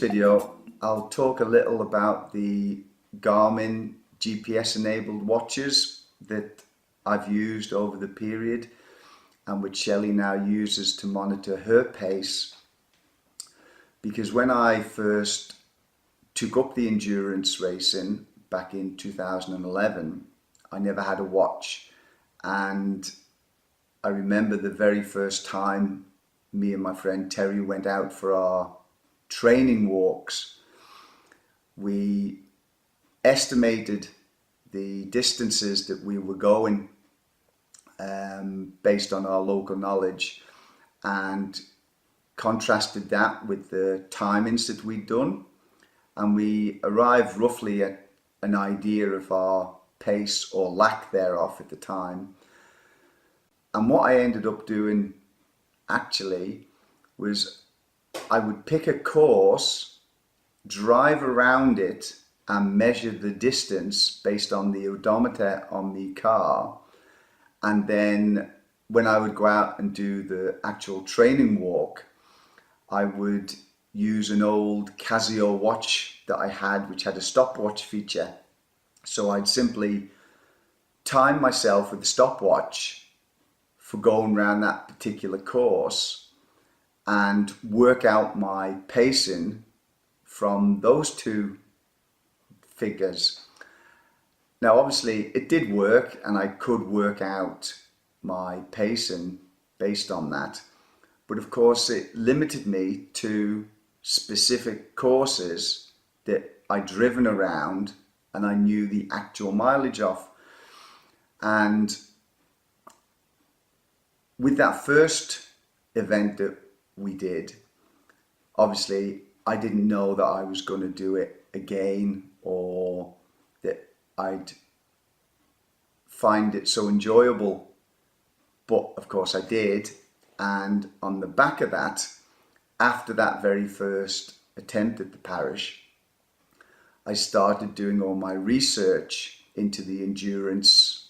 video, I'll talk a little about the Garmin GPS enabled watches that I've used over the period and which Shelley now uses to monitor her pace. Because when I first took up the endurance racing back in 2011, I never had a watch. And I remember the very first time me and my friend Terry went out for our training walks, we estimated the distances that we were going based on our local knowledge and contrasted that with the timings that we'd done, and we arrived roughly at an idea of our pace or lack thereof at the time. And what I ended up doing actually was I would pick a course, drive around it and measure the distance based on the odometer on the car, and then when I would go out and do the actual training walk, I would use an old Casio watch that I had which had a stopwatch feature. So I'd simply time myself with the stopwatch for going around that particular course and work out my pacing from those two figures. Now obviously it did work and I could work out my pacing based on that, but of course it limited me to specific courses that I'd driven around and I knew the actual mileage of. And with that first event that we did, obviously I didn't know that I was going to do it again or that I'd find it so enjoyable, but of course I did. And on the back of that, after that very first attempt at the parish, I started doing all my research into the endurance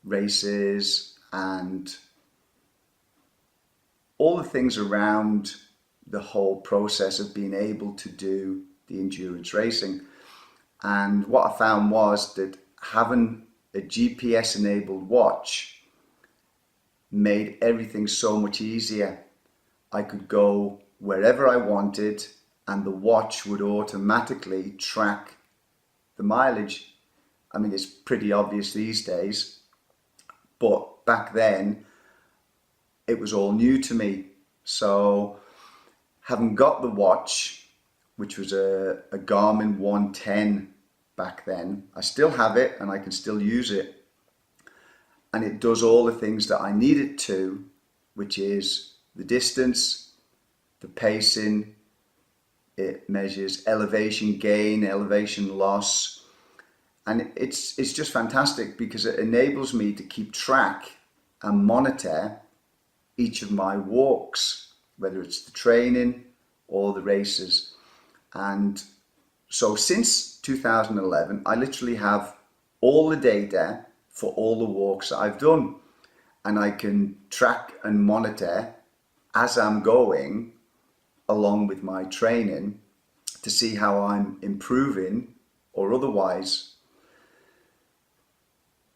races and all the things around the whole process of being able to do the endurance racing. And what I found was that having a GPS enabled watch made everything so much easier. I could go wherever I wanted and the watch would automatically track the mileage. I mean, it's pretty obvious these days, but back then it was all new to me. So having got the watch, which was a Garmin 110 back then, I still have it and I can still use it. And it does all the things that I need it to, which is the distance, the pacing, it measures elevation gain, elevation loss. And it's just fantastic because it enables me to keep track and monitor each of my walks, whether it's the training or the races. And so since 2011, I literally have all the data for all the walks that I've done, and I can track and monitor as I'm going along with my training to see how I'm improving or otherwise.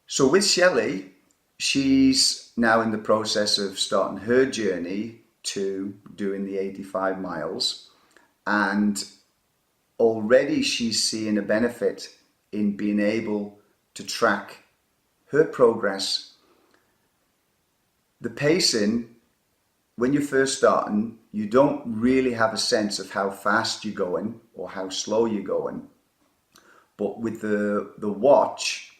So with Shelley, she's now in the process of starting her journey to doing the 85 miles, and already she's seeing a benefit in being able to track her progress. The pacing, when you're first starting, you don't really have a sense of how fast you're going or how slow you're going. But with the watch,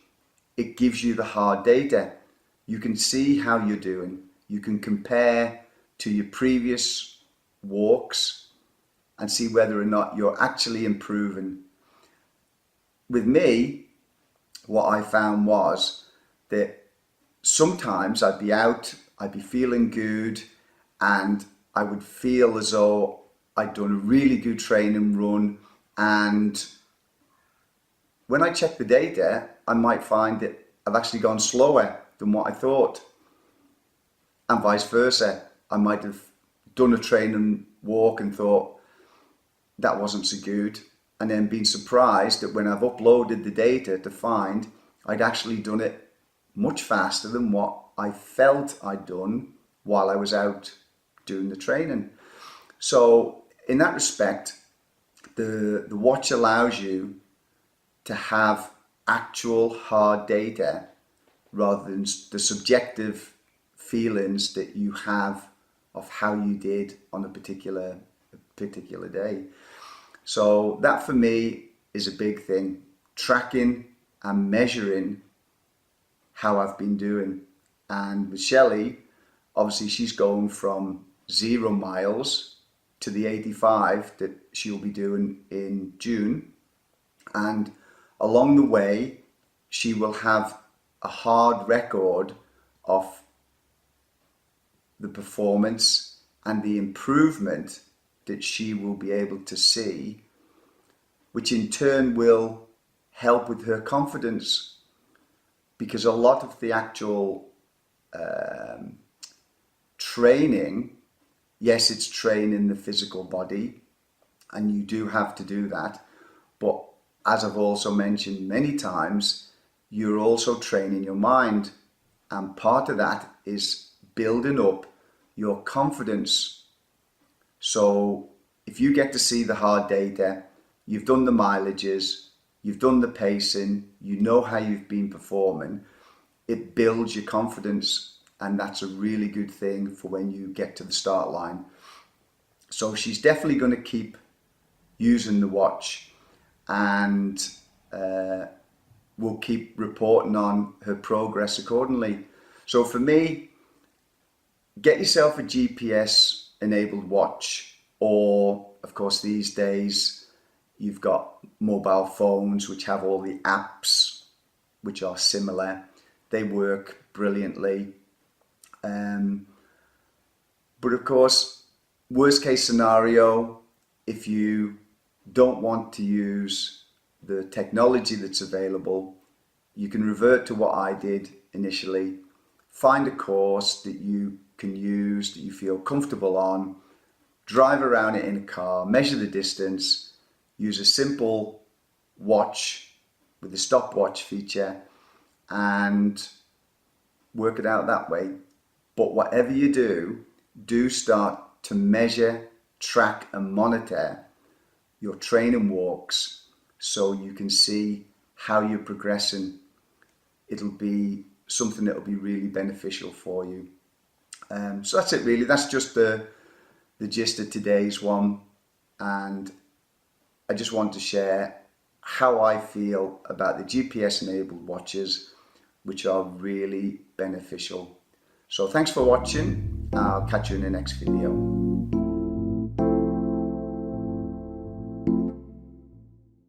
it gives you the hard data. You can see how you're doing. You can compare to your previous walks and see whether or not you're actually improving. With me, what I found was that sometimes I'd be out, I'd be feeling good, and I would feel as though I'd done a really good training run, and when I check the data, I might find that I've actually gone slower than what I thought, and vice versa. I might have done a training walk and thought, that wasn't so good, and then been surprised that when I've uploaded the data to find I'd actually done it much faster than what I felt I'd done while I was out doing the training. So in that respect, the watch allows you to have actual hard data rather than the subjective feelings that you have of how you did on a particular day. So that for me is a big thing, tracking and measuring how I've been doing. And with Shelley, obviously she's going from 0 miles to the 85 that she'll be doing in June. And along the way, she will have a hard record of the performance and the improvement that she will be able to see, which in turn will help with her confidence, because a lot of the actual training, yes, it's training the physical body, and you do have to do that, but as I've also mentioned many times, you're also training your mind, and part of that is building up your confidence. So if you get to see the hard data, you've done the mileages, you've done the pacing, you know how you've been performing, it builds your confidence, and that's a really good thing for when you get to the start line. So she's definitely going to keep using the watch, and we'll keep reporting on her progress accordingly. So for me, get yourself a GPS enabled watch, or of course these days you've got mobile phones which have all the apps which are similar. They work brilliantly. But of course, worst case scenario, if you don't want to use the technology that's available, you can revert to what I did initially. Find a course that you can use, that you feel comfortable on, drive around it in a car, measure the distance, use a simple watch with a stopwatch feature, and work it out that way. But whatever you do start to measure, track and monitor your training walks so you can see how you're progressing. It'll be something that will be really beneficial for you. So that's it really. That's just the gist of today's one, and I just want to share how I feel about the GPS enabled watches, which are really beneficial. So thanks for watching. I'll catch you in the next video.